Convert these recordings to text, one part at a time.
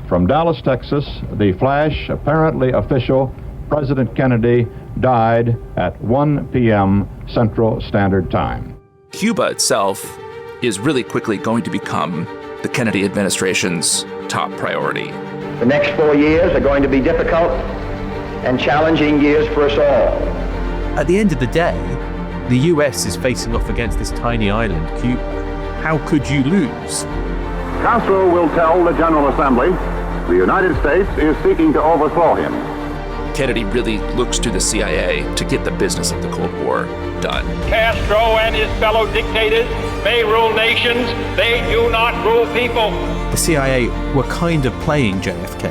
From Dallas, Texas, the flash, apparently official, President Kennedy died at 1 p.m. Central Standard Time. Cuba itself is really quickly going to become the Kennedy administration's top priority. The next 4 years are going to be difficult and challenging years for us all. At the end of the day, the US is facing off against this tiny island, Cuba. How could you lose? Castro will tell the General Assembly the United States is seeking to overthrow him. Kennedy really looks to the CIA to get the business of the Cold War done. Castro and his fellow dictators may rule nations, they do not rule people. The CIA were kind of playing JFK.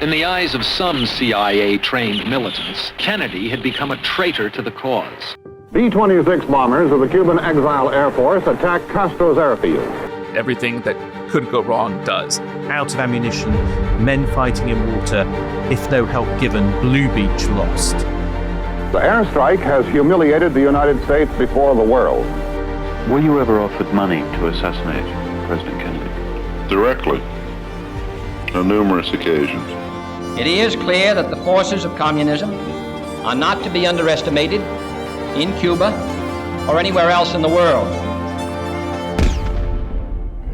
In the eyes of some CIA-trained militants, Kennedy had become a traitor to the cause. B-26 bombers of the Cuban Exile Air Force attacked Castro's airfield. Everything that could go wrong does. Out of ammunition, men fighting in water, if no help given, Blue Beach lost. The airstrike has humiliated the United States before the world. Were you ever offered money to assassinate President Kennedy? Directly, on numerous occasions. It is clear that the forces of communism are not to be underestimated in Cuba or anywhere else in the world.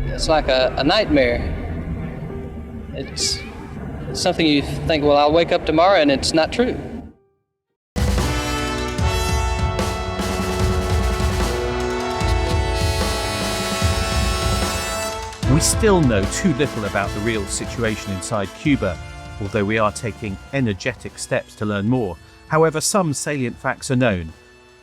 It's like a nightmare. It's something you think, well, I'll wake up tomorrow and it's not true. We still know too little about the real situation inside Cuba, although we are taking energetic steps to learn more. However, some salient facts are known.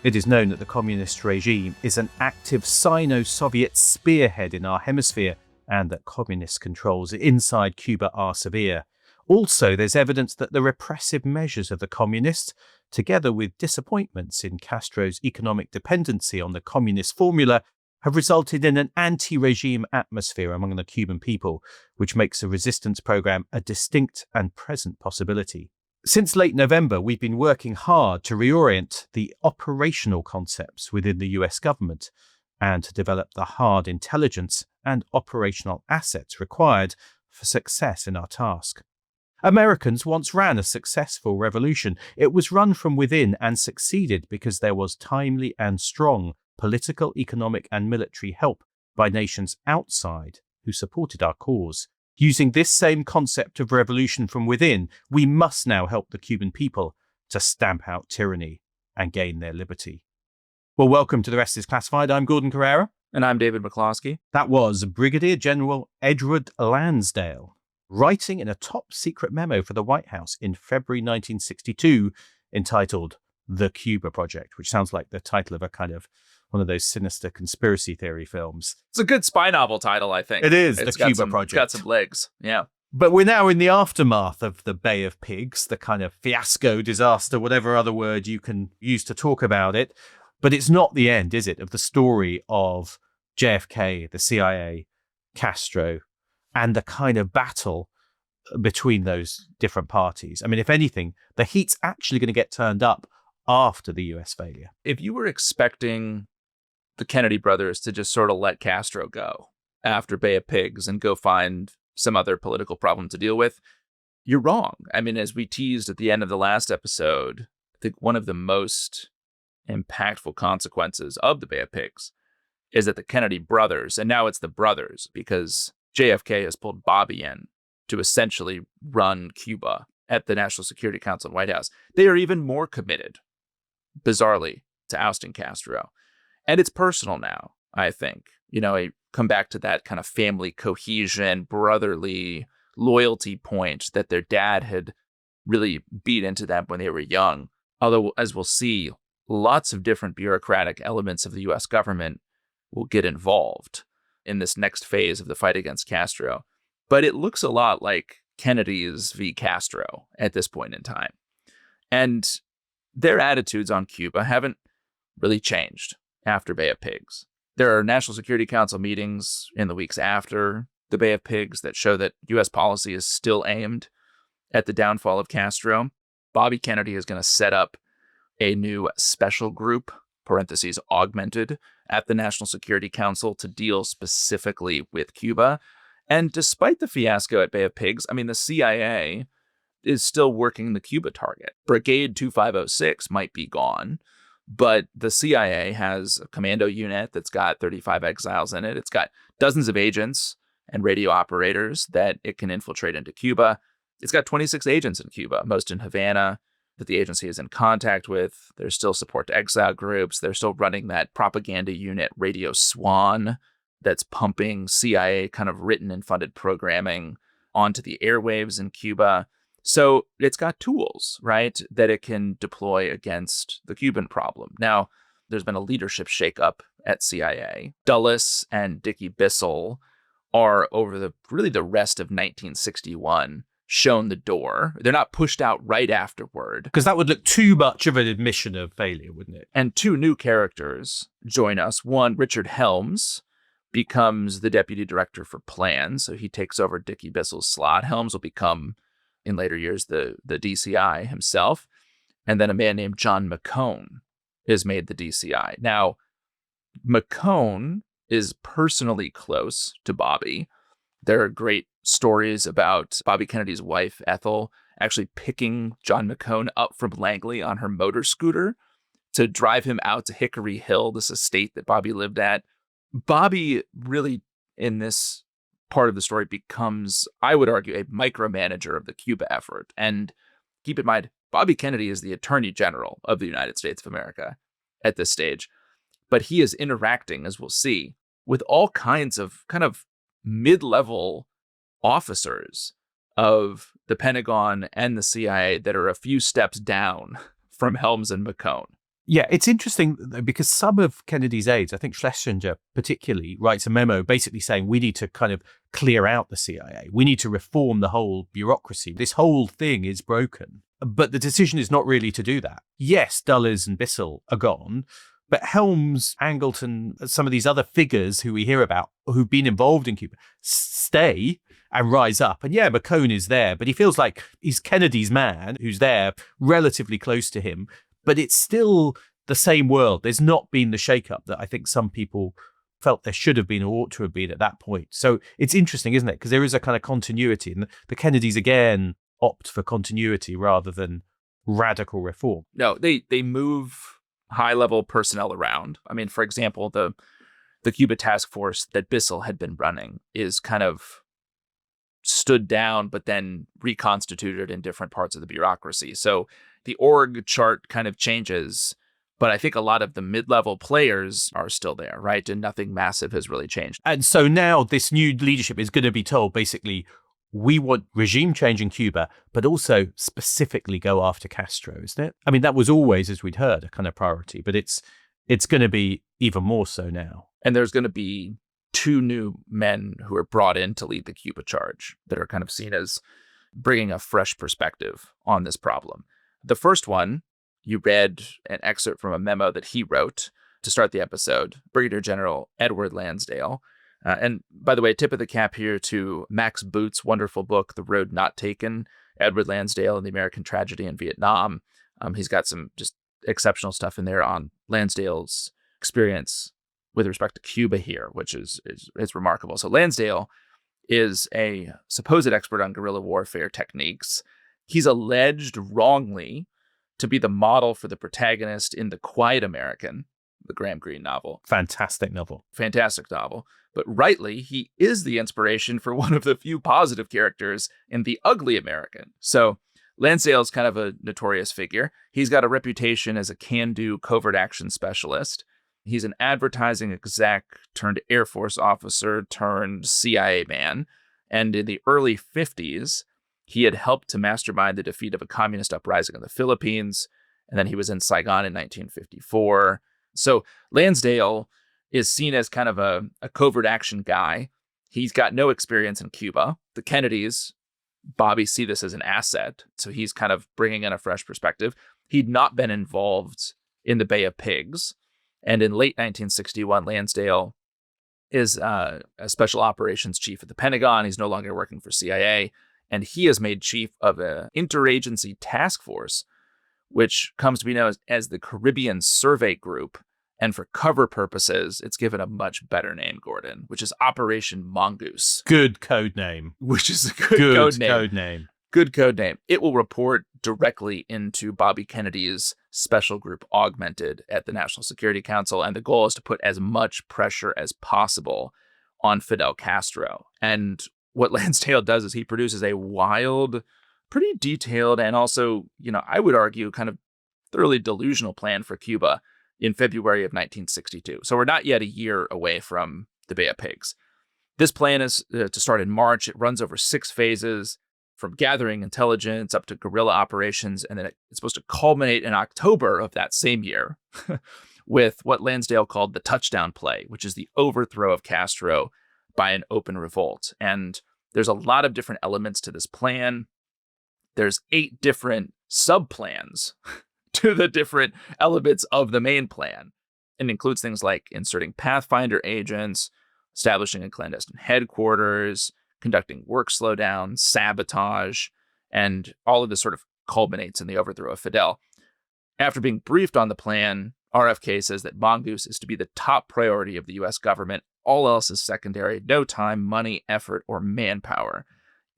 It is known that the communist regime is an active Sino-Soviet spearhead in our hemisphere, and that communist controls inside Cuba are severe. Also, there's evidence that the repressive measures of the communists, together with disappointments in Castro's economic dependency on the communist formula, have resulted in an anti-regime atmosphere among the Cuban people, which makes a resistance program a distinct and present possibility. Since late November, we've been working hard to reorient the operational concepts within the US government and to develop the hard intelligence and operational assets required for success in our task. Americans once ran a successful revolution. It was run from within and succeeded because there was timely and strong political, economic, and military help by nations outside who supported our cause. Using this same concept of revolution from within, we must now help the Cuban people to stamp out tyranny and gain their liberty. Well, welcome to The Rest is Classified. I'm Gordon Carrera. And I'm David McCloskey. That was Brigadier General Edward Lansdale, writing in a top-secret memo for the White House in February 1962, entitled The Cuba Project, which sounds like the title of a kind of one of those sinister conspiracy theory films. It's a good spy novel title, I think. It is, The Cuba Project. It's got some legs, yeah. But we're now in the aftermath of the Bay of Pigs, the kind of fiasco, disaster, whatever other word you can use to talk about it. But it's not the end, is it, of the story of JFK, the CIA, Castro, and the kind of battle between those different parties. I mean, if anything, the heat's actually going to get turned up after the US failure. If you were expecting the Kennedy brothers to just sort of let Castro go after Bay of Pigs and go find some other political problem to deal with, you're wrong. I mean, as we teased at the end of the last episode, I think one of the most impactful consequences of the Bay of Pigs is that the Kennedy brothers, and now it's the brothers, because JFK has pulled Bobby in to essentially run Cuba at the National Security Council and White House. They are even more committed, bizarrely, to ousting Castro. And it's personal now, I think. You know, I come back to that kind of family cohesion, brotherly loyalty point that their dad had really beat into them when they were young. Although, as we'll see, lots of different bureaucratic elements of the U.S. government will get involved in this next phase of the fight against Castro. But it looks a lot like Kennedy's v. Castro at this point in time. And their attitudes on Cuba haven't really changed after Bay of Pigs. There are National Security Council meetings in the weeks after the Bay of Pigs that show that U.S. policy is still aimed at the downfall of Castro. Bobby Kennedy is going to set up a new special group, parentheses augmented, at the National Security Council to deal specifically with Cuba. And despite the fiasco at Bay of Pigs, I mean, the CIA is still working the Cuba target. Brigade 2506 might be gone, but the CIA has a commando unit that's got 35 exiles in it. It's got dozens of agents and radio operators that it can infiltrate into Cuba. It's got 26 agents in Cuba, most in Havana, that the agency is in contact with. There's still support to exile groups. They're still running that propaganda unit, Radio Swan, that's pumping CIA kind of written and funded programming onto the airwaves in Cuba. So it's got tools, right, that it can deploy against the Cuban problem. Now, there's been a leadership shakeup at CIA. Dulles and Dickie Bissell are, over the rest of 1961, shown the door. They're not pushed out right afterward. Because that would look too much of an admission of failure, wouldn't it? And two new characters join us. One, Richard Helms, becomes the deputy director for plans. So he takes over Dickie Bissell's slot. Helms will become, in later years, the DCI himself. And then a man named John McCone is made the DCI. Now, McCone is personally close to Bobby. There are great stories about Bobby Kennedy's wife, Ethel, actually picking John McCone up from Langley on her motor scooter to drive him out to Hickory Hill, this estate that Bobby lived at. Bobby really, in this part of the story, becomes, I would argue, a micromanager of the Cuba effort. And keep in mind, Bobby Kennedy is the Attorney General of the United States of America at this stage. But he is interacting, as we'll see, with all kinds of kind of mid-level officers of the Pentagon and the CIA that are a few steps down from Helms and McCone. Yeah, it's interesting though, because some of Kennedy's aides, I think Schlesinger particularly, writes a memo basically saying we need to kind of clear out the CIA. We need to reform the whole bureaucracy. This whole thing is broken. But the decision is not really to do that. Yes, Dulles and Bissell are gone, but Helms, Angleton, some of these other figures who we hear about who've been involved in Cuba stay and rise up. And yeah, McCone is there, but he feels like he's Kennedy's man who's there relatively close to him. But it's still the same world. There's not been the shakeup that I think some people felt there should have been or ought to have been at that point. So it's interesting, isn't it? Because there is a kind of continuity. And the Kennedys, again, opt for continuity rather than radical reform. No, they move high-level personnel around. I mean, for example, the Cuba task force that Bissell had been running is kind of stood down, but then reconstituted in different parts of the bureaucracy. So the org chart kind of changes, but I think a lot of the mid-level players are still there, right? And nothing massive has really changed. And so now this new leadership is going to be told, basically, we want regime change in Cuba, but also specifically go after Castro, isn't it? I mean, that was always, as we'd heard, a kind of priority, but it's going to be even more so now. And there's going to be two new men who are brought in to lead the Cuba charge that are kind of seen as bringing a fresh perspective on this problem. The first one, you read an excerpt from a memo that he wrote to start the episode, Brigadier General Edward Lansdale. And by the way, tip of the cap here to Max Boot's wonderful book, The Road Not Taken, Edward Lansdale and the American Tragedy in Vietnam. He's got some just exceptional stuff in there on Lansdale's experience with respect to Cuba here, which is remarkable. So Lansdale is a supposed expert on guerrilla warfare techniques. He's alleged wrongly to be the model for the protagonist in The Quiet American, the Graham Greene novel. Fantastic novel. Fantastic novel. But rightly, he is the inspiration for one of the few positive characters in The Ugly American. So Lansdale's kind of a notorious figure. He's got a reputation as a can-do covert action specialist. He's an advertising exec turned Air Force officer turned CIA man. And in the early 50s, he had helped to mastermind the defeat of a communist uprising in the Philippines. And then he was in Saigon in 1954. So Lansdale is seen as kind of a covert action guy. He's got no experience in Cuba. The Kennedys, Bobby, see this as an asset. So he's kind of bringing in a fresh perspective. He'd not been involved in the Bay of Pigs. And in late 1961, Lansdale is a special operations chief at the Pentagon. He's no longer working for CIA. And he is made chief of an interagency task force, which comes to be known as the Caribbean Survey Group. And for cover purposes, it's given a much better name, Gordon, which is Operation Mongoose. Good code name. Which is a good code name. Good code name. It will report directly into Bobby Kennedy's special group Augmented at the National Security Council. And the goal is to put as much pressure as possible on Fidel Castro. And what Lansdale does is he produces a wild, pretty detailed, and also, I would argue kind of thoroughly delusional plan for Cuba in February of 1962. So we're not yet a year away from the Bay of Pigs. This plan is to start in March. It runs over 6 phases, from gathering intelligence up to guerrilla operations, and then it's supposed to culminate in October of that same year with what Lansdale called the touchdown play, which is the overthrow of Castro by an open revolt. And there's a lot of different elements to this plan. There's 8 different sub-plans to the different elements of the main plan. It includes things like inserting Pathfinder agents, establishing a clandestine headquarters, conducting work slowdown, sabotage, and all of this sort of culminates in the overthrow of Fidel. After being briefed on the plan, RFK says that Mongoose is to be the top priority of the U.S. government. All else is secondary. No time, money, effort, or manpower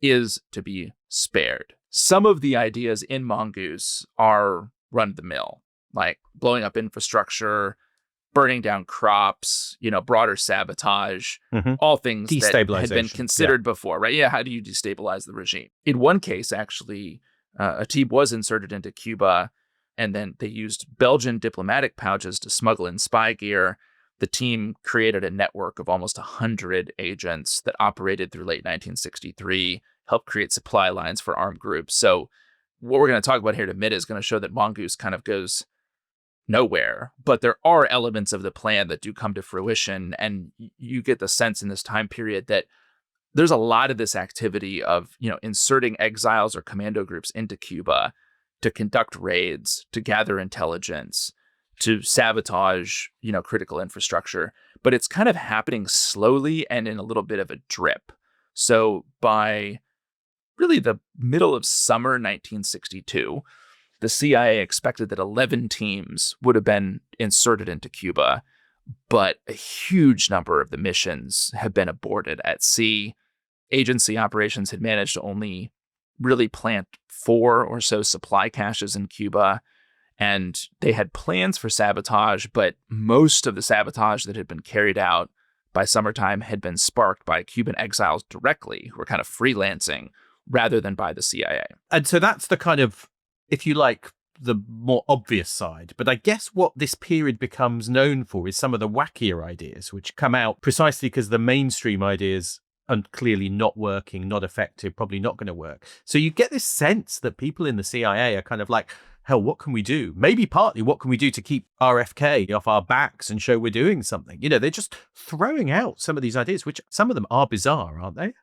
is to be spared. Some of the ideas in Mongoose are run-of-the-mill, like blowing up infrastructure, burning down crops, broader sabotage, all things that had been considered before, right? Yeah, how do you destabilize the regime? In one case, actually, a team was inserted into Cuba, and then they used Belgian diplomatic pouches to smuggle in spy gear. The team created a network of almost 100 agents that operated through late 1963, helped create supply lines for armed groups. So what we're going to talk about here in a minute is going to show that Mongoose kind of goes nowhere, but there are elements of the plan that do come to fruition. And you get the sense in this time period that there's a lot of this activity of, inserting exiles or commando groups into Cuba to conduct raids, to gather intelligence, to sabotage, critical infrastructure. But it's kind of happening slowly and in a little bit of a drip. So by really the middle of summer 1962, the CIA expected that 11 teams would have been inserted into Cuba, but a huge number of the missions have been aborted at sea. Agency operations had managed to only really plant 4 or so supply caches in Cuba, and they had plans for sabotage, but most of the sabotage that had been carried out by summertime had been sparked by Cuban exiles directly, who were kind of freelancing rather than by the CIA. And so that's the kind of, if you like, the more obvious side. But I guess what this period becomes known for is some of the wackier ideas, which come out precisely because the mainstream ideas are clearly not working, not effective, probably not going to work. So you get this sense that people in the CIA are kind of like, hell, what can we do? Maybe partly what can we do to keep RFK off our backs and show we're doing something? They're just throwing out some of these ideas, which some of them are bizarre, aren't they?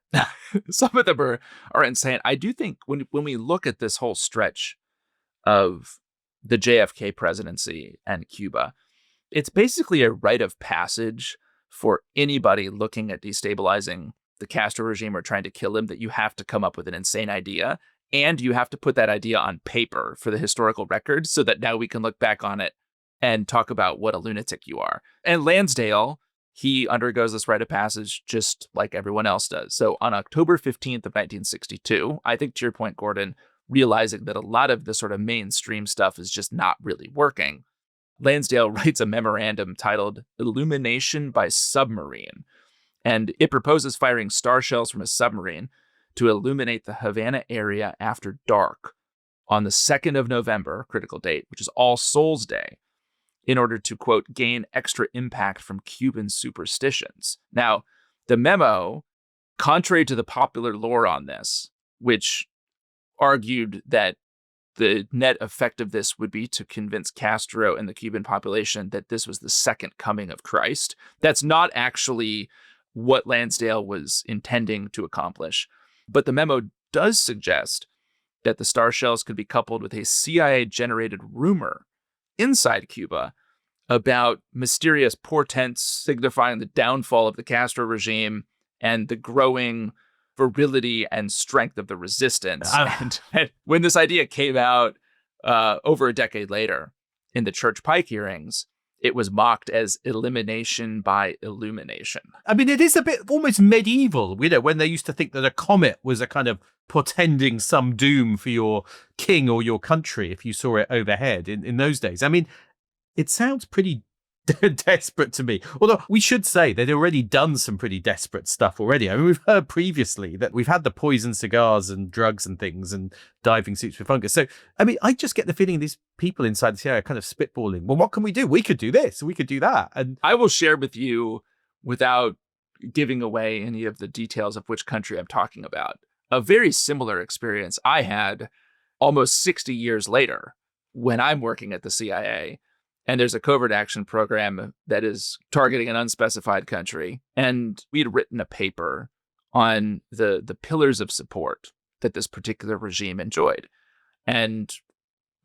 Some of them are insane. I do think when we look at this whole stretch of the JFK presidency and Cuba, it's basically a rite of passage for anybody looking at destabilizing the Castro regime or trying to kill him, that you have to come up with an insane idea, and you have to put that idea on paper for the historical record so that now we can look back on it and talk about what a lunatic you are. And Lansdale, he undergoes this rite of passage just like everyone else does. So on October 15th of 1962, I think to your point, Gordon, realizing that a lot of the sort of mainstream stuff is just not really working, Lansdale writes a memorandum titled Illumination by Submarine, and it proposes firing star shells from a submarine to illuminate the Havana area after dark on the 2nd of November, critical date, which is All Souls Day, in order to, quote, gain extra impact from Cuban superstitions. Now, the memo, contrary to the popular lore on this, which argued that the net effect of this would be to convince Castro and the Cuban population that this was the second coming of Christ. That's not actually what Lansdale was intending to accomplish. But the memo does suggest that the star shells could be coupled with a CIA-generated rumor inside Cuba about mysterious portents signifying the downfall of the Castro regime and the growing virility and strength of the resistance. And when this idea came out over a decade later in the Church Pike hearings, it was mocked as elimination by illumination. I mean, it is a bit almost medieval, when they used to think that a comet was a kind of portending some doom for your king or your country if you saw it overhead in those days. I mean, it sounds pretty desperate to me. Although we should say they'd already done some pretty desperate stuff already. I mean, we've heard previously that we've had the poison cigars and drugs and things and diving suits with fungus. So, I mean, I just get the feeling these people inside the CIA are kind of spitballing. Well, what can we do? We could do this. We could do that. And I will share with you, without giving away any of the details of which country I'm talking about, a very similar experience I had almost 60 years later when I'm working at the CIA. And there's a covert action program that is targeting an unspecified country. And we had written a paper on the pillars of support that this particular regime enjoyed. And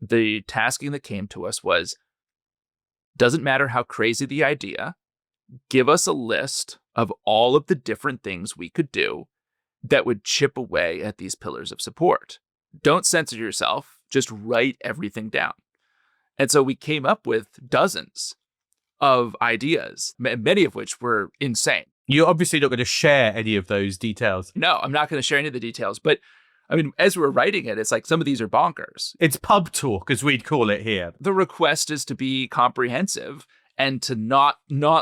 the tasking that came to us was, doesn't matter how crazy the idea, give us a list of all of the different things we could do that would chip away at these pillars of support. Don't censor yourself, just write everything down. And so we came up with dozens of ideas, many of which were insane. You're obviously not going to share any of those details. No, I'm not going to share any of the details. But I mean, as we're writing it, it's like some of these are bonkers. It's pub talk, as we'd call it here. The request is to be comprehensive and to not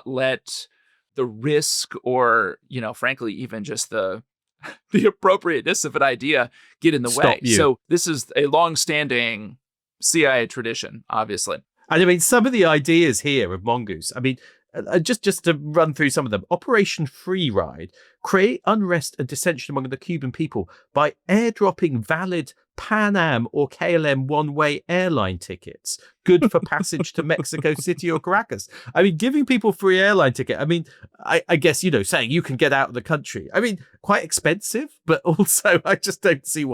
let the risk or, frankly, even just the appropriateness of an idea get in the way. You. So this is a long-standing CIA tradition, obviously. And I mean, some of the ideas here of Mongoose, I mean, just to run through some of them. Operation Free Ride, create unrest and dissension among the Cuban people by airdropping valid Pan Am or KLM one-way airline tickets, good for passage to Mexico City or Caracas. I mean, giving people free airline ticket. I mean, I guess, saying you can get out of the country. I mean, quite expensive, but also I just don't see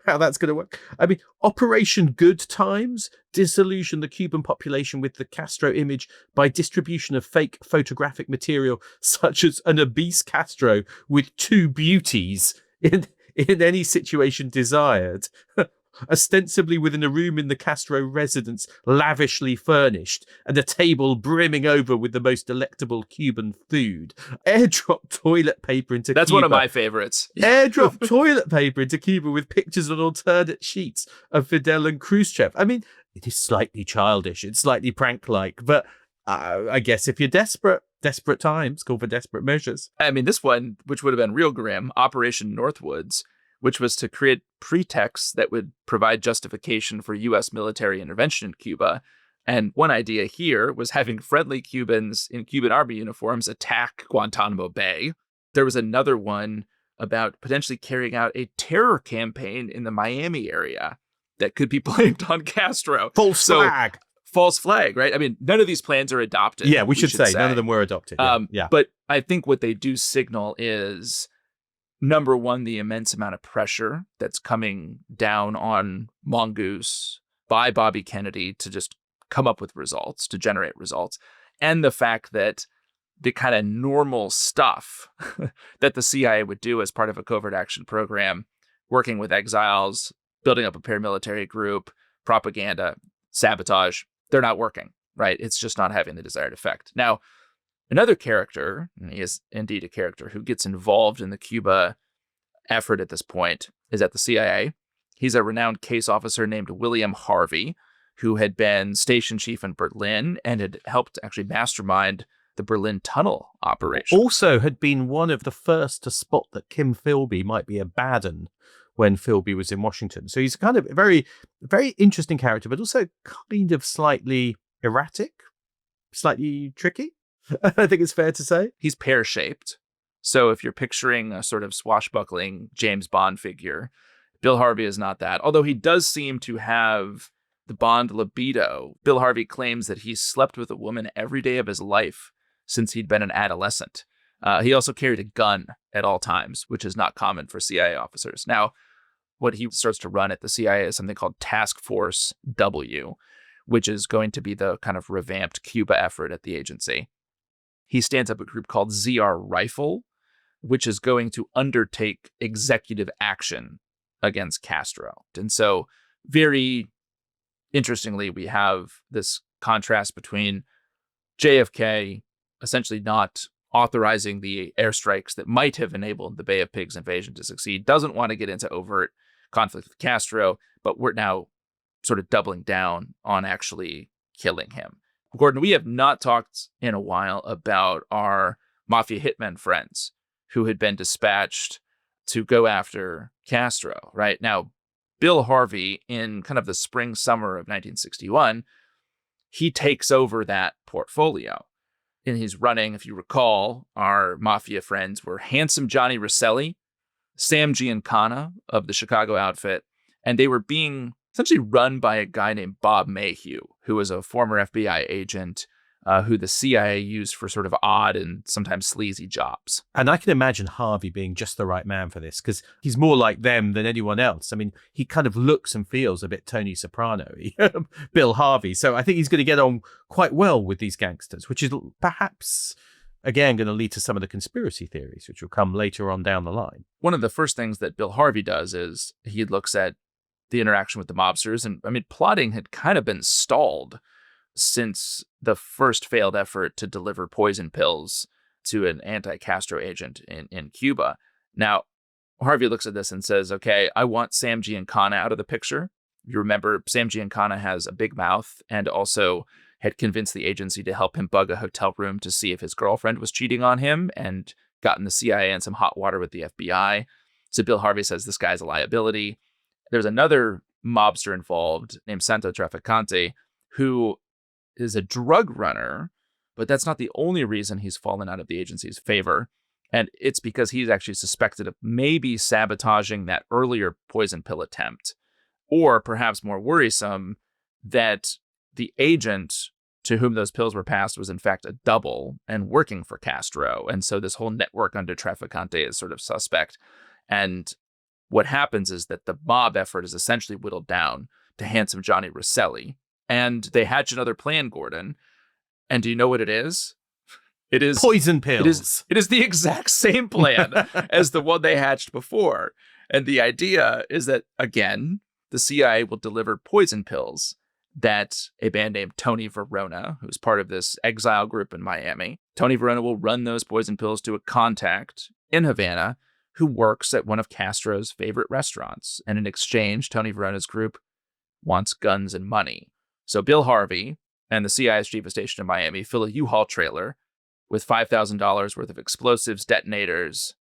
how that's going to work. I mean, Operation Good Times, disillusion the Cuban population with the Castro image by distribution of fake photographic material, such as an obese Castro with two beauties in any situation desired, ostensibly within a room in the Castro residence lavishly furnished and a table brimming over with the most delectable Cuban food. Airdrop toilet paper into Cuba. That's one of my favorites. Airdrop toilet paper into Cuba with pictures on alternate sheets of Fidel and Khrushchev. I mean, it is slightly childish. It's slightly prank-like, but I guess if you're desperate times call for desperate measures. I mean, this one, which would have been real grim, Operation Northwoods, which was to create pretexts that would provide justification for U.S. military intervention in Cuba. And one idea here was having friendly Cubans in Cuban army uniforms attack Guantanamo Bay. There was another one about potentially carrying out a terror campaign in the Miami area that could be blamed on Castro. False flag, right? I mean, none of these plans are adopted. Yeah, we should say none of them were adopted. Yeah. But I think what they do signal is, number one, the immense amount of pressure that's coming down on Mongoose by Bobby Kennedy to just come up with results, to generate results. And the fact that the kind of normal stuff that the CIA would do as part of a covert action program, working with exiles, building up a paramilitary group, propaganda, sabotage, they're not working, right? It's just not having the desired effect. Now, another character, and he is indeed a character who gets involved in the Cuba effort at this point, is at the CIA. He's a renowned case officer named William Harvey, who had been station chief in Berlin and had helped actually mastermind the Berlin Tunnel operation. Also had been one of the first to spot that Kim Philby might be a bad un when Philby was in Washington. So he's kind of a very, very interesting character, but also kind of slightly erratic, slightly tricky. I think it's fair to say. He's pear-shaped. So if you're picturing a sort of swashbuckling James Bond figure, Bill Harvey is not that. Although he does seem to have the Bond libido. Bill Harvey claims that he slept with a woman every day of his life since he'd been an adolescent. He also carried a gun at all times, which is not common for CIA officers. Now, what he starts to run at the CIA is something called Task Force W, which is going to be the kind of revamped Cuba effort at the agency. He stands up a group called ZR Rifle, which is going to undertake executive action against Castro. And so, very interestingly, we have this contrast between JFK essentially not authorizing the airstrikes that might have enabled the Bay of Pigs invasion to succeed, doesn't want to get into overt conflict with Castro, but we're now sort of doubling down on actually killing him. Gordon, we have not talked in a while about our Mafia hitmen friends who had been dispatched to go after Castro, right? Now, Bill Harvey, in kind of the spring, summer of 1961, he takes over that portfolio. And he's running, if you recall, our Mafia friends were Handsome Johnny Rosselli, Sam Giancana of the Chicago outfit, and they were being essentially run by a guy named Bob Mayhew, who was a former FBI agent who the CIA used for sort of odd and sometimes sleazy jobs. And I can imagine Harvey being just the right man for this, because he's more like them than anyone else. I mean, he kind of looks and feels a bit Tony Soprano-y, Bill Harvey. So I think he's going to get on quite well with these gangsters, which is perhaps, again, going to lead to some of the conspiracy theories, which will come later on down the line. One of the first things that Bill Harvey does is he looks at the interaction with the mobsters. And I mean, plotting had kind of been stalled since the first failed effort to deliver poison pills to an anti-Castro agent in Cuba. Now, Harvey looks at this and says, okay, I want Sam Giancana out of the picture. You remember, Sam Giancana has a big mouth and also had convinced the agency to help him bug a hotel room to see if his girlfriend was cheating on him and gotten the CIA in some hot water with the FBI. So Bill Harvey says this guy's a liability. There's another mobster involved named Santo Trafficante who is a drug runner, but that's not the only reason he's fallen out of the agency's favor. And it's because he's actually suspected of maybe sabotaging that earlier poison pill attempt, or perhaps more worrisome, that the agent to whom those pills were passed was in fact a double and working for Castro. And so this whole network under Trafficante is sort of suspect. And what happens is that the mob effort is essentially whittled down to Handsome Johnny Rosselli. And they hatch another plan, Gordon. And do you know what it is? It is poison pills. It is the exact same plan as the one they hatched before. And the idea is that, again, the CIA will deliver poison pills that a band named Tony Verona, who's part of this exile group in Miami, Tony Verona will run those poison pills to a contact in Havana who works at one of Castro's favorite restaurants. And in exchange, Tony Verona's group wants guns and money. So Bill Harvey and the CIA's chief of station in Miami fill a U-Haul trailer with $5,000 worth of explosives, detonators,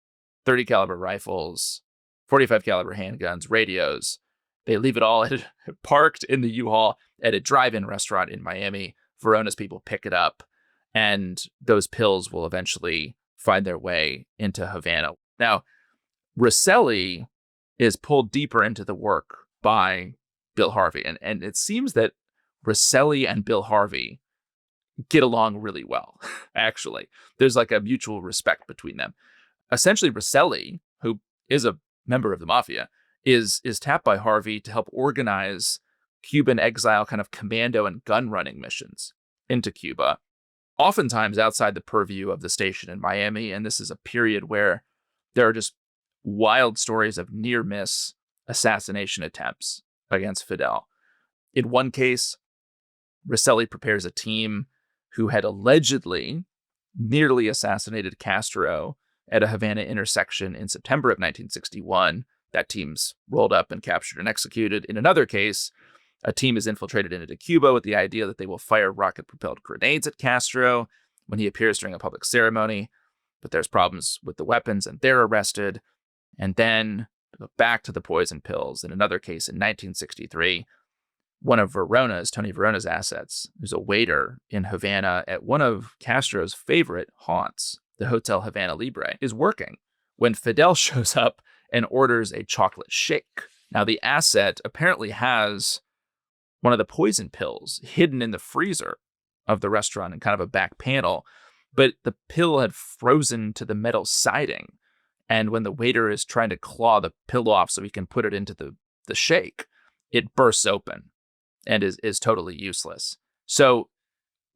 30 caliber rifles, 45 caliber handguns, radios. They leave it all parked in the U-Haul at a drive-in restaurant in Miami. Verona's people pick it up, and those pills will eventually find their way into Havana. Now, Rosselli is pulled deeper into the work by Bill Harvey, and it seems that Rosselli and Bill Harvey get along really well, actually. There's like a mutual respect between them. Essentially, Rosselli, who is a member of the Mafia, is tapped by Harvey to help organize Cuban exile kind of commando and gun running missions into Cuba, oftentimes outside the purview of the station in Miami. And this is a period where there are just wild stories of near-miss assassination attempts against Fidel. In one case, Rosselli prepares a team who had allegedly nearly assassinated Castro at a Havana intersection in September of 1961. That team's rolled up and captured and executed. In another case, a team is infiltrated into Cuba with the idea that they will fire rocket-propelled grenades at Castro when he appears during a public ceremony, but there's problems with the weapons and they're arrested. And then back to the poison pills. In another case in 1963, one of Tony Verona's assets, who's a waiter in Havana at one of Castro's favorite haunts, the Hotel Havana Libre, is working when Fidel shows up and orders a chocolate shake. Now, the asset apparently has one of the poison pills hidden in the freezer of the restaurant in kind of a back panel, but the pill had frozen to the metal siding. And when the waiter is trying to claw the pill off so he can put it into the shake, it bursts open and is totally useless. So,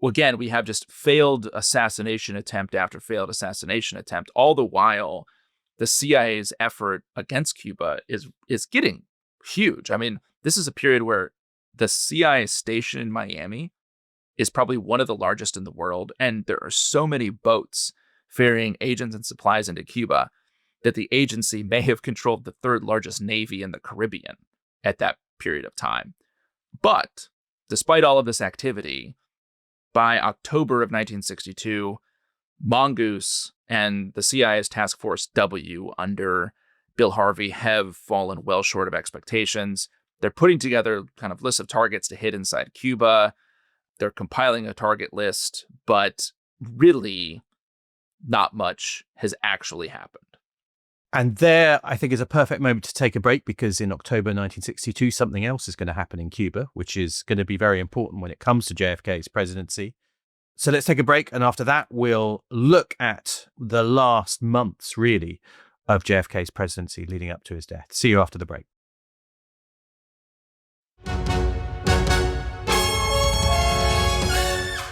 again, we have just failed assassination attempt after failed assassination attempt. All the while, the CIA's effort against Cuba is getting huge. I mean, this is a period where the CIA station in Miami is probably one of the largest in the world, and there are so many boats ferrying agents and supplies into Cuba that the agency may have controlled the third largest navy in the Caribbean at that period of time. But despite all of this activity, by October of 1962, Mongoose and the CIA's Task Force W under Bill Harvey have fallen well short of expectations. They're putting together kind of lists of targets to hit inside Cuba. They're compiling a target list, but really not much has actually happened. And there, I think, is a perfect moment to take a break, because in October 1962, something else is going to happen in Cuba, which is going to be very important when it comes to JFK's presidency. So let's take a break. And after that, we'll look at the last months, really, of JFK's presidency leading up to his death. See you after the break.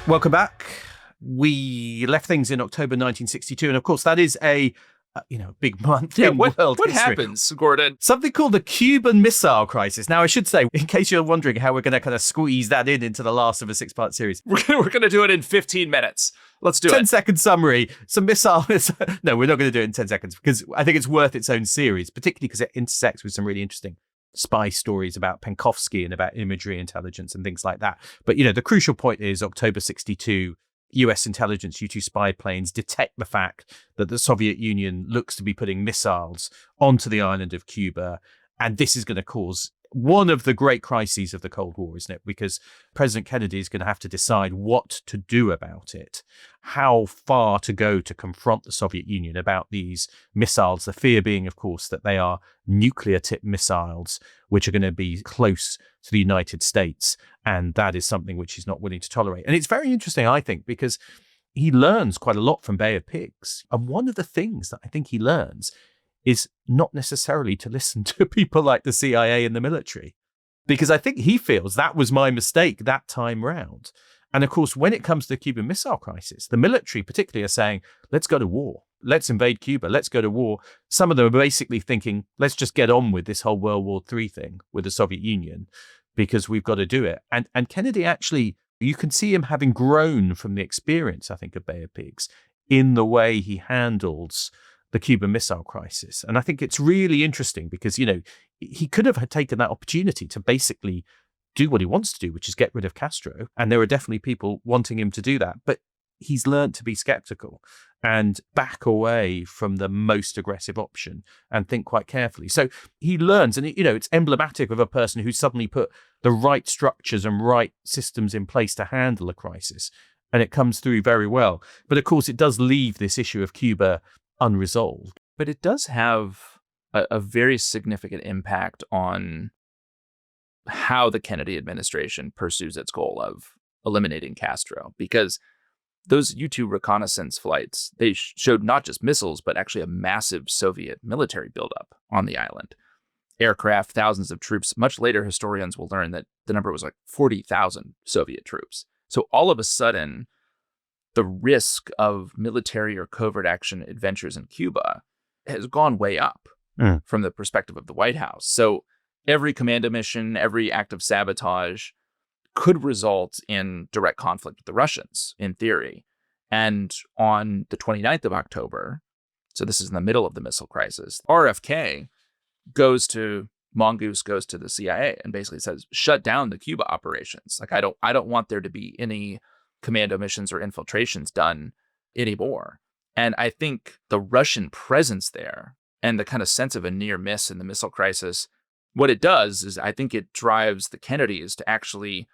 Welcome back. We left things in October 1962. And of course, that is a big month in world history. What happens, Gordon? Something called the Cuban Missile Crisis. Now, I should say, in case you're wondering how we're going to kind of squeeze that into the last of a 6-part series. We're going to do it in 15 minutes. Let's do it. 10-second summary. Some missiles. No, we're not going to do it in 10 seconds because I think it's worth its own series, particularly because it intersects with some really interesting spy stories about Penkovsky and about imagery intelligence and things like that. But, the crucial point is October 62, US intelligence U-2 spy planes detect the fact that the Soviet Union looks to be putting missiles onto the island of Cuba. And this is going to cause one of the great crises of the Cold War, isn't it? Because President Kennedy is going to have to decide what to do about it, how far to go to confront the Soviet Union about these missiles. The fear being, of course, that they are nuclear-tipped missiles, which are going to be close to the United States. And that is something which he's not willing to tolerate. And it's very interesting, I think, because he learns quite a lot from Bay of Pigs. And one of the things that I think he learns is not necessarily to listen to people like the CIA and the military, because I think he feels that was my mistake that time round. And of course, when it comes to the Cuban Missile Crisis, the military particularly are saying, let's go to war. Let's invade Cuba. Let's go to war. Some of them are basically thinking, let's just get on with this whole World War III thing with the Soviet Union because we've got to do it. And Kennedy actually, you can see him having grown from the experience, I think, of Bay of Pigs in the way he handles the Cuban Missile Crisis. And I think it's really interesting because, he could have taken that opportunity to basically do what he wants to do, which is get rid of Castro. And there are definitely people wanting him to do that. But he's learned to be skeptical and back away from the most aggressive option and think quite carefully. So he learns, and it's emblematic of a person who suddenly put the right structures and right systems in place to handle a crisis. And it comes through very well. But of course, it does leave this issue of Cuba unresolved. But it does have a very significant impact on how the Kennedy administration pursues its goal of eliminating Castro, because those U-2 reconnaissance flights, they showed not just missiles, but actually a massive Soviet military buildup on the island. Aircraft, thousands of troops. Much later, historians will learn that the number was like 40,000 Soviet troops. So all of a sudden, the risk of military or covert action adventures in Cuba has gone way up from the perspective of the White House. So every commando mission, every act of sabotage could result in direct conflict with the Russians, in theory. And on the 29th of October, so this is in the middle of the missile crisis, RFK goes to Mongoose, goes to the CIA and basically says, shut down the Cuba operations. Like, I don't want there to be any commando missions or infiltrations done anymore. And I think the Russian presence there and the kind of sense of a near miss in the missile crisis, what it does is I think it drives the Kennedys to actually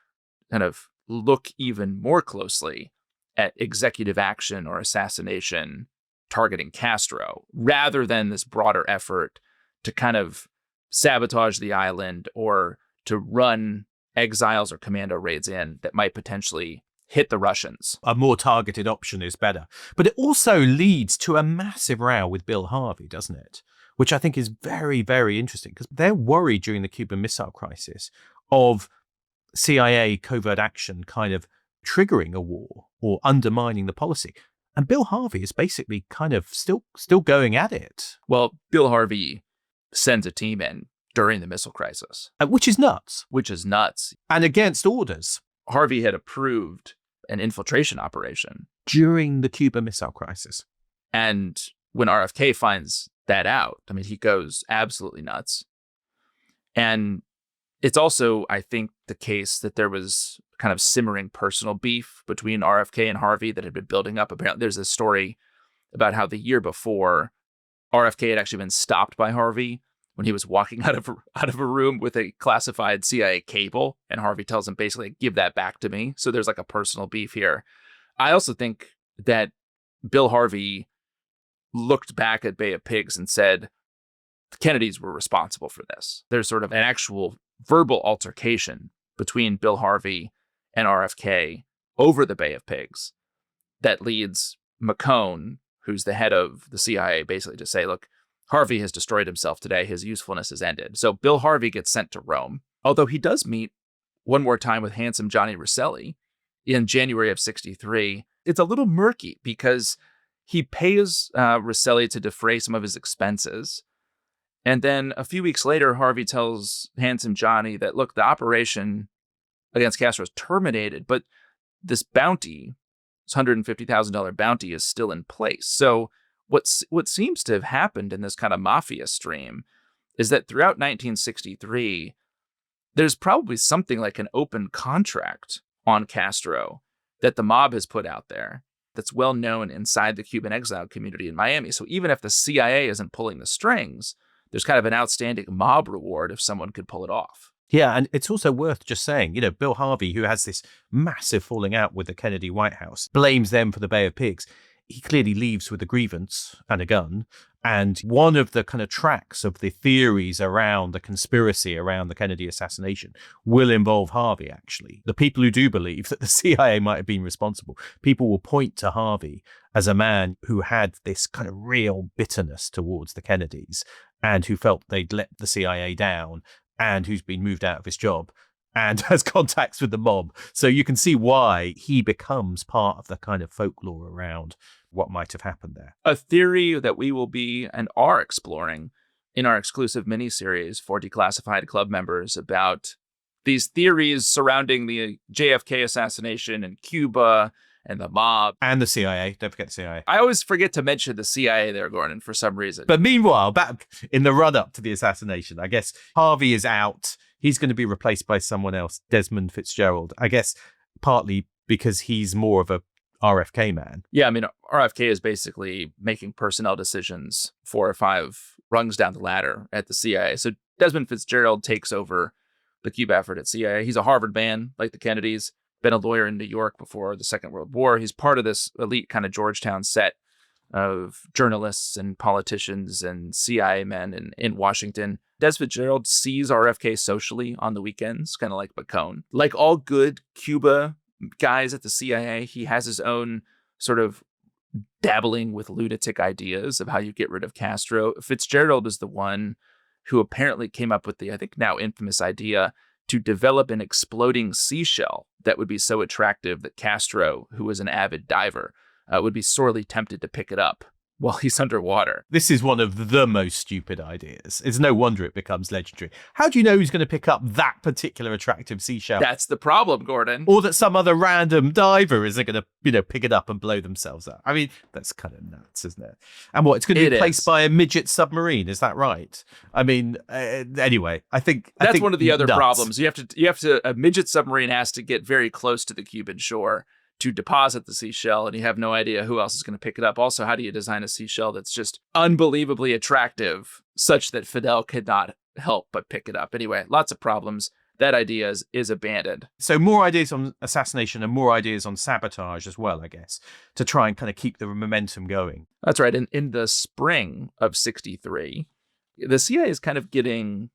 kind of look even more closely at executive action or assassination targeting Castro, rather than this broader effort to kind of sabotage the island or to run exiles or commando raids in that might potentially hit the Russians. A more targeted option is better. But it also leads to a massive row with Bill Harvey, doesn't it? Which I think is very, very interesting because they're worried during the Cuban Missile Crisis of CIA covert action kind of triggering a war or undermining the policy. And Bill Harvey is basically kind of still going at it. Well, Bill Harvey sends a team in during the missile crisis. Which is nuts. Which is nuts. And against orders. Harvey had approved an infiltration operation. During the Cuban Missile Crisis. And when RFK finds that out, I mean, he goes absolutely nuts. And it's also, I think, the case that there was kind of simmering personal beef between RFK and Harvey that had been building up. Apparently, there's a story about how the year before, RFK had actually been stopped by Harvey when he was walking out of a room with a classified CIA cable, and Harvey tells him basically, give that back to me. So there's like a personal beef here. I also think that Bill Harvey looked back at Bay of Pigs and said, the Kennedys were responsible for this. There's sort of an actual verbal altercation between Bill Harvey and RFK over the Bay of Pigs that leads McCone, who's the head of the CIA, basically to say, look, Harvey has destroyed himself today. His usefulness has ended. So Bill Harvey gets sent to Rome, although he does meet one more time with handsome Johnny Rosselli in January of 1963. It's a little murky because he pays Rosselli to defray some of his expenses. And then a few weeks later, Harvey tells handsome Johnny that, look, the operation against Castro is terminated, but this bounty, this $150,000 bounty, is still in place. So what seems to have happened in this kind of mafia stream is that throughout 1963, there's probably something like an open contract on Castro that the mob has put out there that's well known inside the Cuban exile community in Miami. So even if the CIA isn't pulling the strings, there's kind of an outstanding mob reward if someone could pull it off. Yeah, and it's also worth just saying, you know, Bill Harvey, who has this massive falling out with the Kennedy White House, blames them for the Bay of Pigs. He clearly leaves with a grievance and a gun. And one of the kind of tracks of the theories around the conspiracy around the Kennedy assassination will involve Harvey, actually. The people who do believe that the CIA might have been responsible, people will point to Harvey as a man who had this kind of real bitterness towards the Kennedys and who felt they'd let the CIA down and who's been moved out of his job and has contacts with the mob. So you can see why he becomes part of the kind of folklore around what might have happened there. A theory that we will be and are exploring in our exclusive miniseries for Declassified Club members about these theories surrounding the JFK assassination in Cuba and the mob. And the CIA. Don't forget the CIA. I always forget to mention the CIA there, Gordon, for some reason. But meanwhile, back in the run-up to the assassination, I guess Harvey is out. He's going to be replaced by someone else, Desmond Fitzgerald. I guess partly because he's more of a RFK man. Yeah, I mean, RFK is basically making personnel decisions 4 or 5 rungs down the ladder at the CIA. So Desmond Fitzgerald takes over the Cuba effort at CIA. He's a Harvard man, like the Kennedys, been a lawyer in New York before the Second World War. He's part of this elite kind of Georgetown set of journalists and politicians and CIA men in Washington. Des Fitzgerald sees RFK socially on the weekends, kind of like McCone. Like all good Cuba guys at the CIA, he has his own sort of dabbling with lunatic ideas of how you get rid of Castro. Fitzgerald is the one who apparently came up with the, I think now infamous idea to develop an exploding seashell that would be so attractive that Castro, who was an avid diver, would be sorely tempted to pick it up while he's underwater. This is one of the most stupid ideas. It's no wonder it becomes legendary. How do you know who's going to pick up that particular attractive seashell? That's the problem, Gordon. Or that some other random diver isn't going to, pick it up and blow themselves up. I mean, that's kind of nuts, isn't it? And what, it's going to be replaced by a midget submarine? Is that right? I mean, anyway, I think that's one of the other nuts. problems. A midget submarine has to get very close to the Cuban shore to deposit the seashell, and you have no idea who else is going to pick it up. Also, how do you design a seashell that's just unbelievably attractive, such that Fidel could not help but pick it up? Anyway, lots of problems. That idea is abandoned. So more ideas on assassination and more ideas on sabotage as well, I guess, to try and kind of keep the momentum going. That's right. In the spring of 1963, the CIA is kind of getting,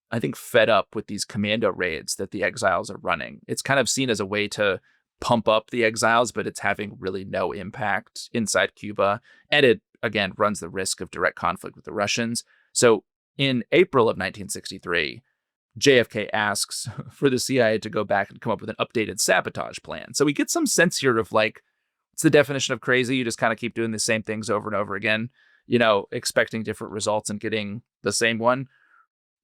I think, fed up with these commando raids that the exiles are running. It's kind of seen as a way to pump up the exiles, but it's having really no impact inside Cuba. And it, again, runs the risk of direct conflict with the Russians. So in April of 1963, JFK asks for the CIA to go back and come up with an updated sabotage plan. So we get some sense here of like, it's the definition of crazy. You just kind of keep doing the same things over and over again, expecting different results and getting the same one.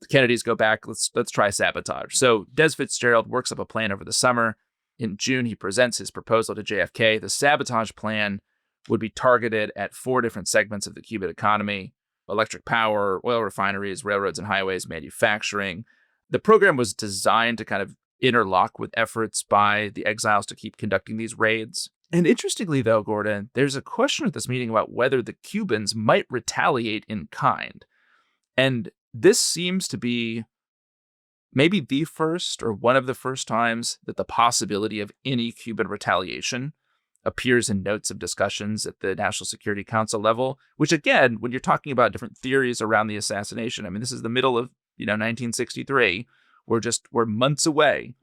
The Kennedys go back, let's try sabotage. So Des Fitzgerald works up a plan over the summer. In June, he presents his proposal to JFK. The sabotage plan would be targeted at 4 different segments of the Cuban economy: electric power, oil refineries, railroads and highways, manufacturing. The program was designed to kind of interlock with efforts by the exiles to keep conducting these raids. And interestingly, though, Gordon, there's a question at this meeting about whether the Cubans might retaliate in kind. And this seems to be maybe the first or one of the first times that the possibility of any Cuban retaliation appears in notes of discussions at the National Security Council level, which, again, when you're talking about different theories around the assassination, I mean, this is the middle of 1963. We're months away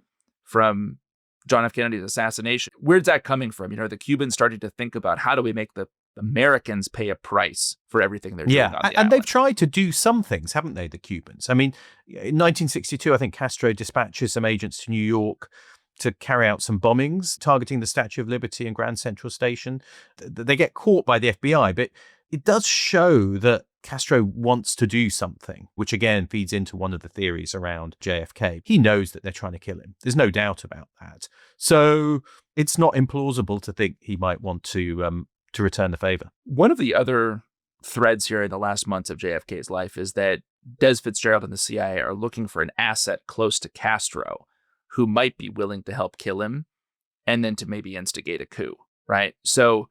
from John F. Kennedy's assassination. Where's that coming from? The Cubans started to think about, how do we make the Americans pay a price for everything they're doing on the and island? they've tried to do some things, haven't they, the Cubans? I mean, in 1962, I think Castro dispatches some agents to New York to carry out some bombings targeting the Statue of Liberty and Grand Central Station. They get caught by the FBI, but it does show that Castro wants to do something, which again feeds into one of the theories around JFK. He knows that they're trying to kill him. There's no doubt about that. So it's not implausible to think he might want to return the favor. One of the other threads here in the last months of JFK's life is that Des Fitzgerald and the CIA are looking for an asset close to Castro who might be willing to help kill him and then to maybe instigate a coup, right? So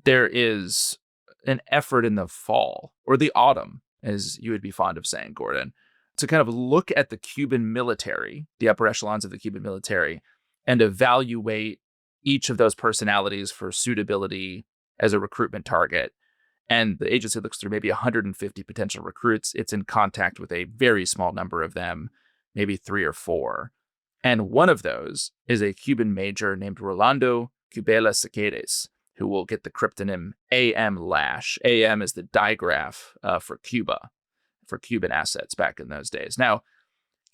there is an effort in the fall, or the autumn, as you would be fond of saying, Gordon, to kind of look at the Cuban military, the upper echelons of the Cuban military, and evaluate each of those personalities for suitability as a recruitment target. And the agency looks through maybe 150 potential recruits. It's in contact with a very small number of them, maybe 3 or 4. And one of those is a Cuban major named Rolando Cubela Sequeires, who will get the cryptonym AM Lash. AM is the digraph for Cuba, for Cuban assets back in those days. Now,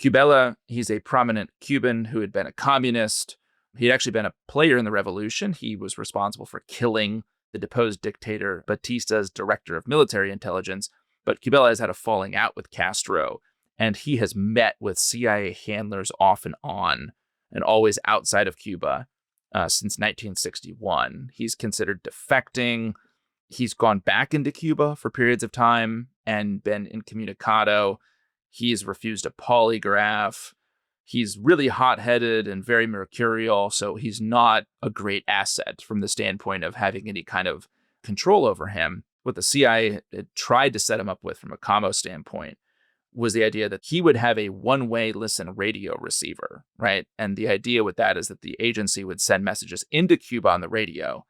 Cubela, he's a prominent Cuban who had been a communist. He'd actually been a player in the revolution. He was responsible for killing the deposed dictator Batista's director of military intelligence. But Cubela has had a falling out with Castro, and he has met with CIA handlers off and on, and always outside of Cuba. Since 1961. He's considered defecting. He's gone back into Cuba for periods of time and been incommunicado. He's refused a polygraph. He's really hot-headed and very mercurial, so he's not a great asset from the standpoint of having any kind of control over him. What the CIA had tried to set him up with from a commo standpoint was the idea that he would have a one-way listen radio receiver, right? And the idea with that is that the agency would send messages into Cuba on the radio,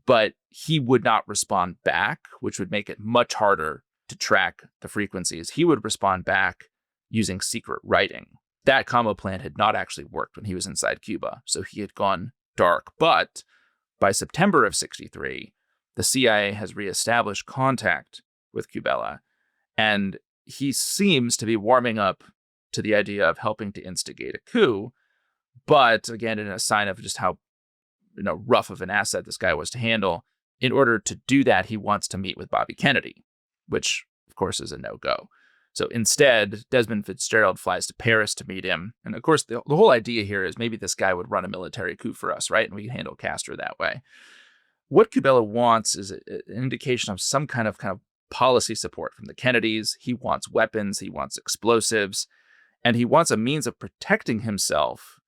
but he would not respond back, which would make it much harder to track the frequencies. He would respond back using secret writing. That combo plan had not actually worked when he was inside Cuba, so he had gone dark. But by September of 63, the CIA has reestablished contact with Cubela, and he seems to be warming up to the idea of helping to instigate a coup, but again, in a sign of just how rough of an asset this guy was to handle. In order to do that, he wants to meet with Bobby Kennedy, which, of course, is a no-go. So instead, Desmond Fitzgerald flies to Paris to meet him. And of course, the whole idea here is maybe this guy would run a military coup for us, right? And we can handle Castro that way. What Cubela wants is an indication of some kind of policy support from the Kennedys. He wants weapons, he wants explosives, and he wants a means of protecting himself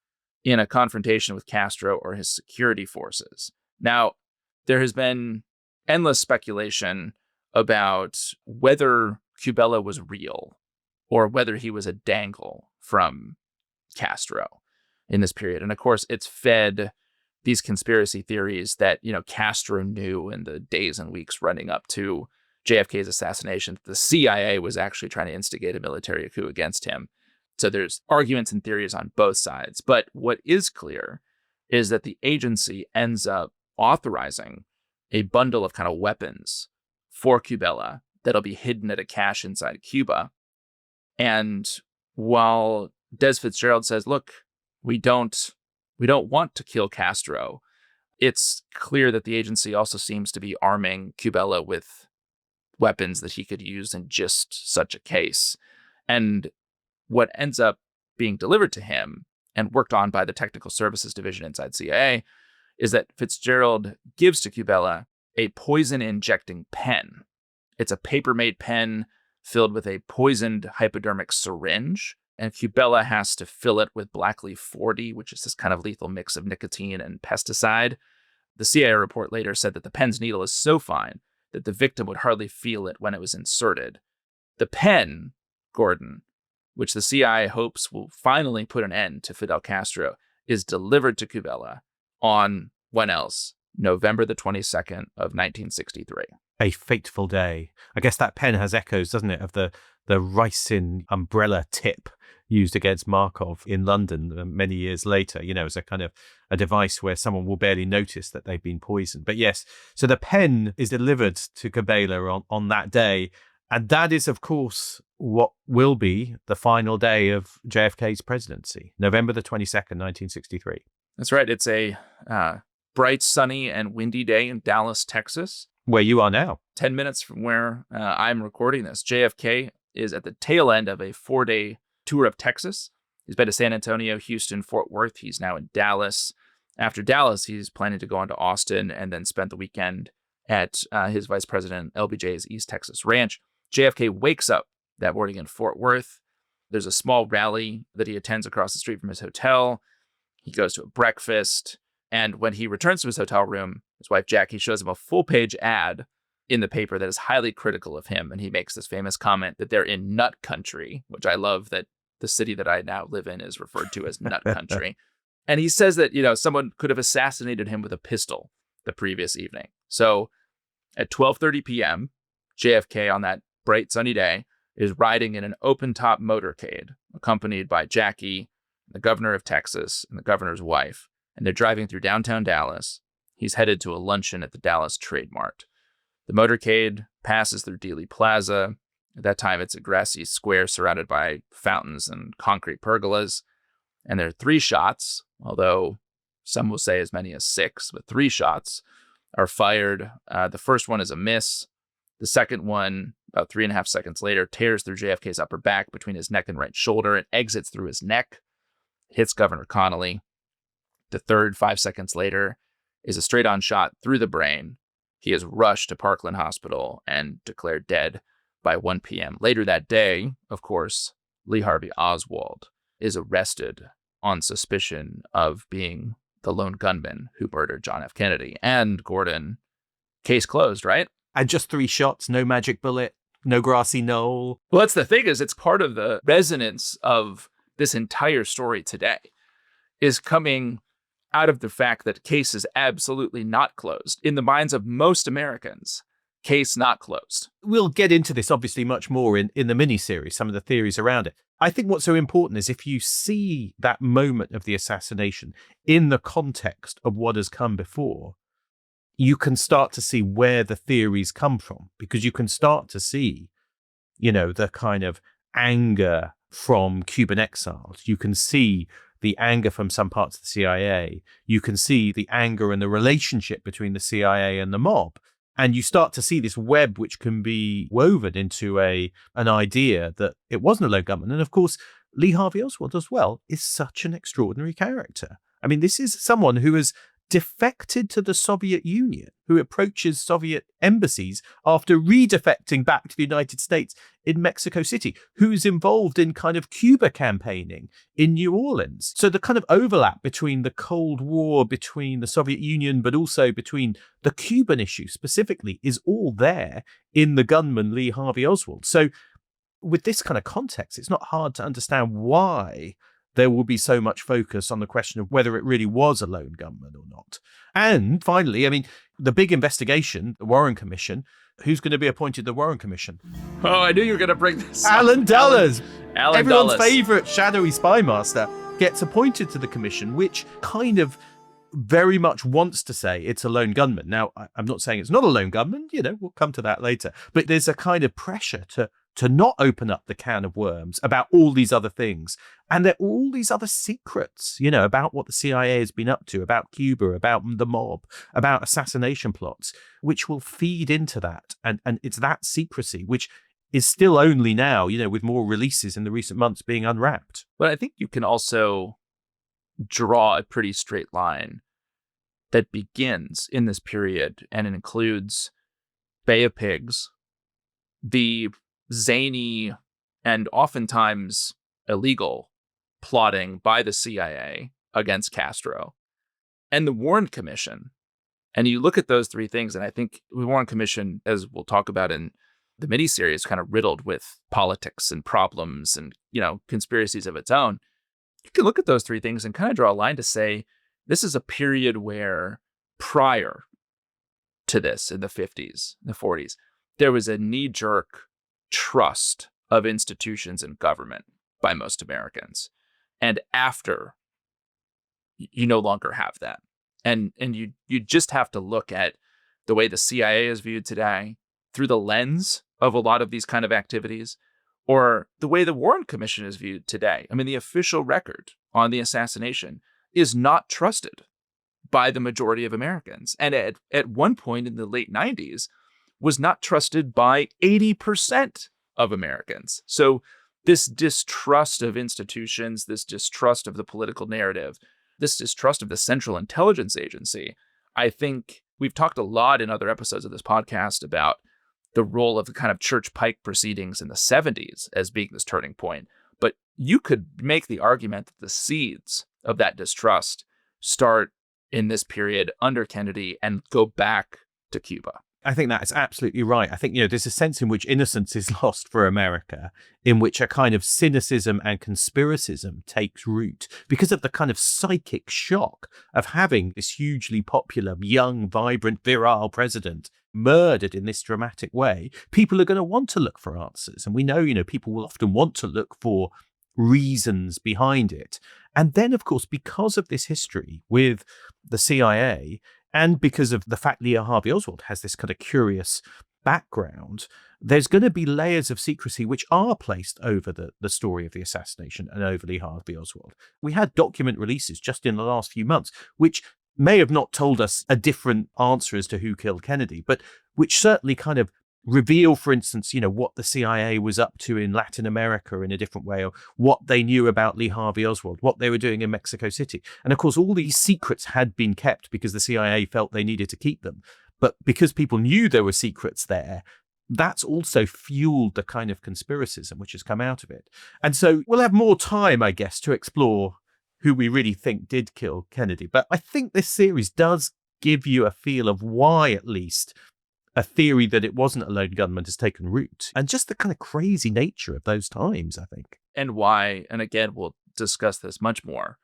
in a confrontation with Castro or his security forces. Now, there has been endless speculation about whether Cubela was real or whether he was a dangle from Castro in this period. And of course, it's fed these conspiracy theories that, Castro knew in the days and weeks running up to JFK's assassination, the CIA was actually trying to instigate a military coup against him. So there's arguments and theories on both sides. But what is clear is that the agency ends up authorizing a bundle of weapons for Cubela that'll be hidden at a cache inside Cuba. And while Des Fitzgerald says, look, we don't want to kill Castro, it's clear that the agency also seems to be arming Cubela with weapons that he could use in just such a case. And what ends up being delivered to him and worked on by the Technical Services Division inside CIA, is that Fitzgerald gives to Cubella a poison-injecting pen. It's a paper-made pen filled with a poisoned hypodermic syringe, and Cubella has to fill it with Blackleaf 40, which is this kind of lethal mix of nicotine and pesticide. The CIA report later said that the pen's needle is so fine that the victim would hardly feel it when it was inserted. The pen, Gordon, which the CIA hopes will finally put an end to Fidel Castro, is delivered to Cubella on, when else? November the 22nd of 1963. A fateful day. I guess that pen has echoes, doesn't it, of the ricin umbrella tip used against Markov in London many years later, as a kind of a device where someone will barely notice that they've been poisoned. But yes, so the pen is delivered to Cubella on that day. And that is, of course, what will be the final day of JFK's presidency, November the 22nd, 1963. That's right. It's a bright, sunny, and windy day in Dallas, Texas. Where you are now. 10 minutes from where I'm recording this. JFK is at the tail end of a 4-day tour of Texas. He's been to San Antonio, Houston, Fort Worth. He's now in Dallas. After Dallas, he's planning to go on to Austin and then spend the weekend at his vice president LBJ's East Texas ranch. JFK wakes up that morning in Fort Worth. There's a small rally that he attends across the street from his hotel. He goes to a breakfast. And when he returns to his hotel room, his wife Jackie shows him a full-page ad in the paper that is highly critical of him. And he makes this famous comment that they're in nut country, which I love that the city that I now live in is referred to as nut country. And he says that, someone could have assassinated him with a pistol the previous evening. So at 12:30 p.m., JFK on that bright sunny day is riding in an open-top motorcade accompanied by Jackie, the governor of Texas, and the governor's wife. And they're driving through downtown Dallas. He's headed to a luncheon at the Dallas Trade Mart. The motorcade passes through Dealey Plaza. At that time, it's a grassy square surrounded by fountains and concrete pergolas. And there are 3 shots, although some will say as many as 6, but 3 shots are fired. The first one is a miss. The second one, about 3.5 seconds later, tears through JFK's upper back between his neck and right shoulder and exits through his neck, hits Governor Connolly. The third, 5 seconds later, is a straight-on shot through the brain. He is rushed to Parkland Hospital and declared dead by 1 p.m. Later that day, of course, Lee Harvey Oswald is arrested on suspicion of being the lone gunman who murdered John F. Kennedy. And, Gordon, case closed, right? And just 3 shots, no magic bullet, no grassy knoll. Well, that's the thing, is it's part of the resonance of this entire story today is coming out of the fact that case is absolutely not closed. In the minds of most Americans, case not closed. We'll get into this obviously much more in the miniseries, some of the theories around it. I think what's so important is if you see that moment of the assassination in the context of what has come before, you can start to see where the theories come from, because you can start to see, the kind of anger from Cuban exiles. You can see the anger from some parts of the CIA. You can see the anger and the relationship between the CIA and the mob. And you start to see this web which can be woven into an idea that it wasn't a lone gunman. And of course, Lee Harvey Oswald as well is such an extraordinary character. I mean, this is someone who has defected to the Soviet Union, who approaches Soviet embassies after redefecting back to the United States in Mexico City, who's involved in kind of Cuba campaigning in New Orleans. So the kind of overlap between the Cold War, between the Soviet Union, but also between the Cuban issue specifically is all there in the gunman Lee Harvey Oswald. So with this kind of context, it's not hard to understand why there will be so much focus on the question of whether it really was a lone gunman or not. And finally, I mean, the big investigation, the Warren Commission, who's going to be appointed the Warren Commission? Oh, I knew you were going to bring this Alan up. Dulles. Alan Everyone's Dulles. favorite shadowy spy master gets appointed to the commission, which kind of very much wants to say it's a lone gunman. Now, I'm not saying it's not a lone gunman, we'll come to that later. But there's a kind of pressure to not open up the can of worms about all these other things. And there are all these other secrets, about what the CIA has been up to, about Cuba, about the mob, about assassination plots, which will feed into that. And it's that secrecy, which is still only now, with more releases in the recent months being unwrapped. But I think you can also draw a pretty straight line that begins in this period, and it includes Bay of Pigs, the zany and oftentimes illegal plotting by the CIA against Castro, and the Warren Commission. And you look at those three things, and I think the Warren Commission, as we'll talk about in the miniseries, kind of riddled with politics and problems and, conspiracies of its own. You can look at those three things and kind of draw a line to say, this is a period where prior to this, in the 50s, the 40s, there was a knee-jerk trust of institutions and government by most Americans. And after, you no longer have that. And you just have to look at the way the CIA is viewed today through the lens of a lot of these kind of activities, or the way the Warren Commission is viewed today. I mean, the official record on the assassination is not trusted by the majority of Americans. And at one point in the late 90s, was not trusted by 80% of Americans. So this distrust of institutions, this distrust of the political narrative, this distrust of the Central Intelligence Agency, I think we've talked a lot in other episodes of this podcast about the role of the kind of Church Pike proceedings in the 70s as being this turning point. But you could make the argument that the seeds of that distrust start in this period under Kennedy and go back to Cuba. I think that is absolutely right. I think, there's a sense in which innocence is lost for America, in which a kind of cynicism and conspiracism takes root because of the kind of psychic shock of having this hugely popular, young, vibrant, virile president murdered in this dramatic way. People are going to want to look for answers. And we know, people will often want to look for reasons behind it. And then, of course, because of this history with the CIA, and because of the fact Lee Harvey Oswald has this kind of curious background, there's going to be layers of secrecy which are placed over the story of the assassination and over Lee Harvey Oswald. We had document releases just in the last few months, which may have not told us a different answer as to who killed Kennedy, but which certainly kind of reveal, for instance, what the CIA was up to in Latin America in a different way, or what they knew about Lee Harvey Oswald, what they were doing in Mexico City. And of course, all these secrets had been kept because the CIA felt they needed to keep them. But because people knew there were secrets there, that's also fueled the kind of conspiracism which has come out of it. And so we'll have more time, I guess, to explore who we really think did kill Kennedy. But I think this series does give you a feel of why, at least, a theory that it wasn't a lone gunman has taken root, and just the kind of crazy nature of those times, I think. And why, and again, we'll discuss this much more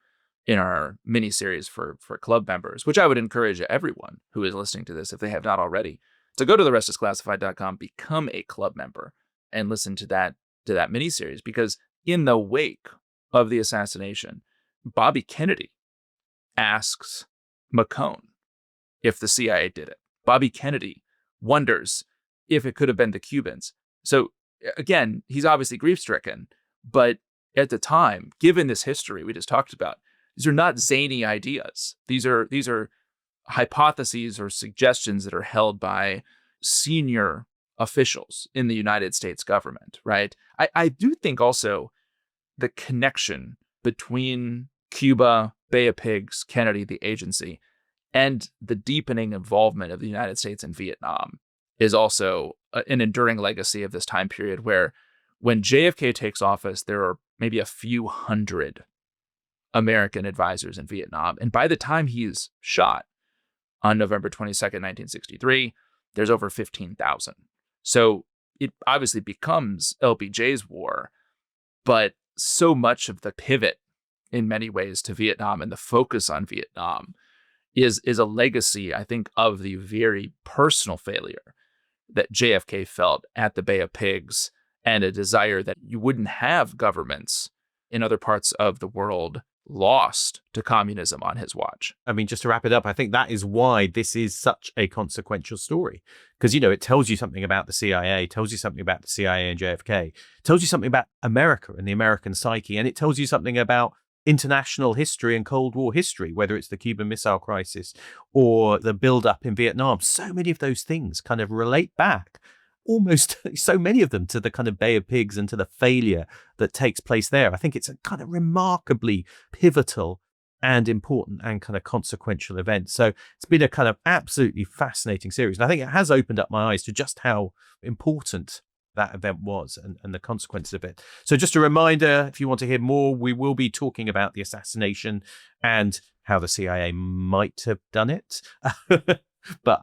in our mini-series for club members, which I would encourage everyone who is listening to this, if they have not already, to go to therestisclassified.com, become a club member, and listen to that mini-series, because in the wake of the assassination, Bobby Kennedy asks McCone if the CIA did it. Bobby Kennedy wonders if it could have been the Cubans. So again, he's obviously grief-stricken, but at the time, given this history we just talked about, these are not zany ideas. These are hypotheses or suggestions that are held by senior officials in the United States government, right? I do think also the connection between Cuba, Bay of Pigs, Kennedy, the agency, and the deepening involvement of the United States in Vietnam is also an enduring legacy of this time period, where when JFK takes office, there are maybe a few hundred American advisors in Vietnam. And by the time he's shot on November 22nd, 1963, there's over 15,000. So it obviously becomes LBJ's war, but so much of the pivot in many ways to Vietnam and the focus on Vietnam is a legacy, I think, of the very personal failure that JFK felt at the Bay of Pigs, and a desire that you wouldn't have governments in other parts of the world lost to communism on his watch. I mean, just to wrap it up, I think that is why this is such a consequential story. Because, it tells you something about the CIA, tells you something about the CIA and JFK, tells you something about America and the American psyche, and it tells you something about international history and Cold War history, whether it's the Cuban Missile Crisis or the build-up in Vietnam. So many of those things kind of relate back, almost so many of them, to the kind of Bay of Pigs and to the failure that takes place there. I think it's a kind of remarkably pivotal and important and kind of consequential events. So it's been a kind of absolutely fascinating series. And I think it has opened up my eyes to just how important that event was and the consequences of it. So just a reminder, if you want to hear more, we will be talking about the assassination and how the CIA might have done it. But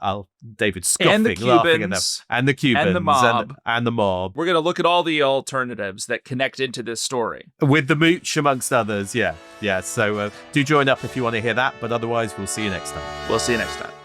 David scoffing, and the laughing at them, and the Cubans, and the mob, and the mob. We're gonna look at all the alternatives that connect into this story, with the mooch amongst others. Yeah. So do join up if you want to hear that. But otherwise, we'll see you next time. We'll see you next time.